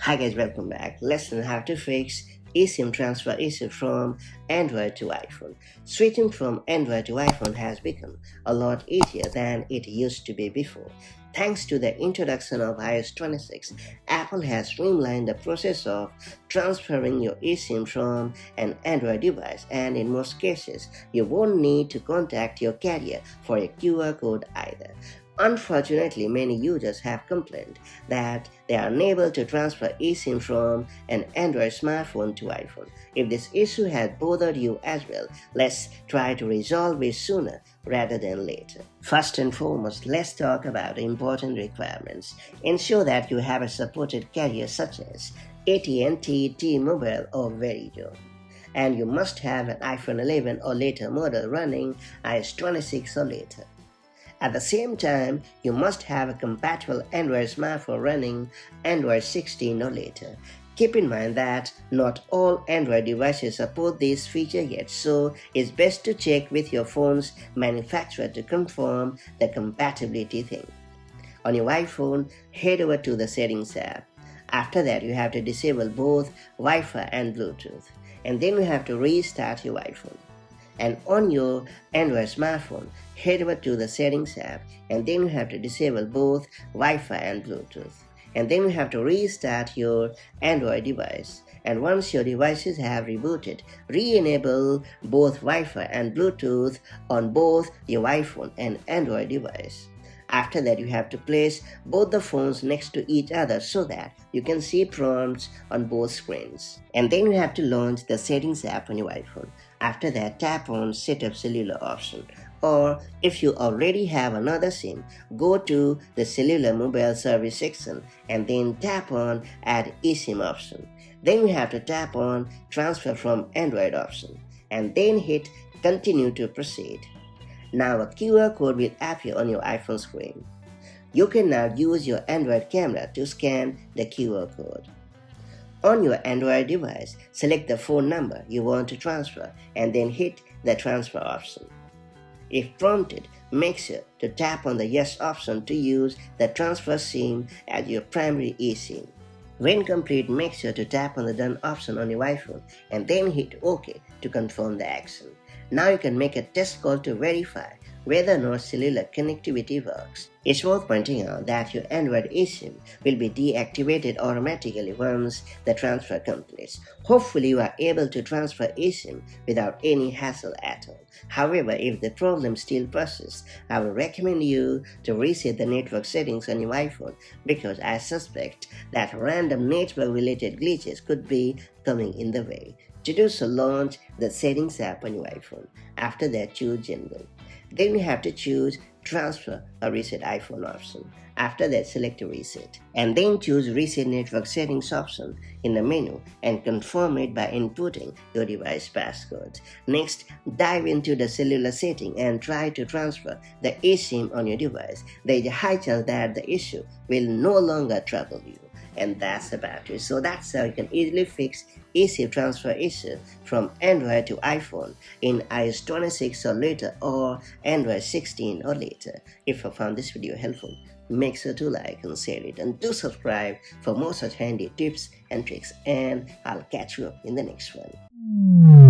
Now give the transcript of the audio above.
Hi guys, welcome back. Let's learn how to fix eSIM transfer issue from Android to iPhone. Switching from Android to iPhone has become a lot easier than it used to be before. Thanks to the introduction of iOS 26, Apple has streamlined the process of transferring your eSIM from an Android device, and in most cases, you won't need to contact your carrier for a QR code either. Unfortunately, many users have complained that they are unable to transfer eSIM from an Android smartphone to iPhone. If this issue has bothered you as well, let's try to resolve it sooner rather than later. First and foremost, let's talk about the important requirements. Ensure that you have a supported carrier such as AT&T, T-Mobile, or Verizon. And you must have an iPhone 11 or later model running iOS 26 or later. At the same time, you must have a compatible Android smartphone running Android 16 or later. Keep in mind that not all Android devices support this feature yet, so it's best to check with your phone's manufacturer to confirm the compatibility thing. On your iPhone, head over to the Settings app. After that, you have to disable both Wi-Fi and Bluetooth, and then you have to restart your iPhone. And on your Android smartphone, head over to the Settings app, and then you have to disable both Wi-Fi and Bluetooth. And then you have to restart your Android device. And once your devices have rebooted, re-enable both Wi-Fi and Bluetooth on both your iPhone and Android device. After that, you have to place both the phones next to each other so that you can see prompts on both screens. And then you have to launch the Settings app on your iPhone. After that, tap on Set up Cellular option. Or if you already have another SIM, go to the Cellular Mobile Service section and then tap on Add eSIM option. Then you have to tap on Transfer from Android option and then hit Continue to proceed. Now a QR code will appear on your iPhone screen. You can now use your Android camera to scan the QR code. On your Android device, select the phone number you want to transfer and then hit the transfer option. If prompted, make sure to tap on the Yes option to use the transfer SIM as your primary eSIM. When complete, make sure to tap on the Done option on your iPhone and then hit OK to confirm the action. Now you can make a test call to verify whether or not cellular connectivity works. It's worth pointing out that your Android eSIM will be deactivated automatically once the transfer completes. Hopefully you are able to transfer eSIM without any hassle at all. However, if the problem still persists, I will recommend you to reset the network settings on your iPhone because I suspect that random network-related glitches could be coming in the way. To do so, launch the Settings app on your iPhone. After that, choose General. Then you have to choose Transfer or Reset iPhone option. After that, select Reset. And then choose Reset Network Settings option in the menu and confirm it by inputting your device passcode. Next, dive into the cellular setting and try to transfer the eSIM on your device. There is a high chance that the issue will no longer trouble you. And that's about it. So that's how you can easily fix eSIM transfer issue from Android to iPhone in iOS 26 or later or Android 16 or later. If you found this video helpful, make sure to like and share it, and do subscribe for more such handy tips and tricks, and I'll catch you up in the next one.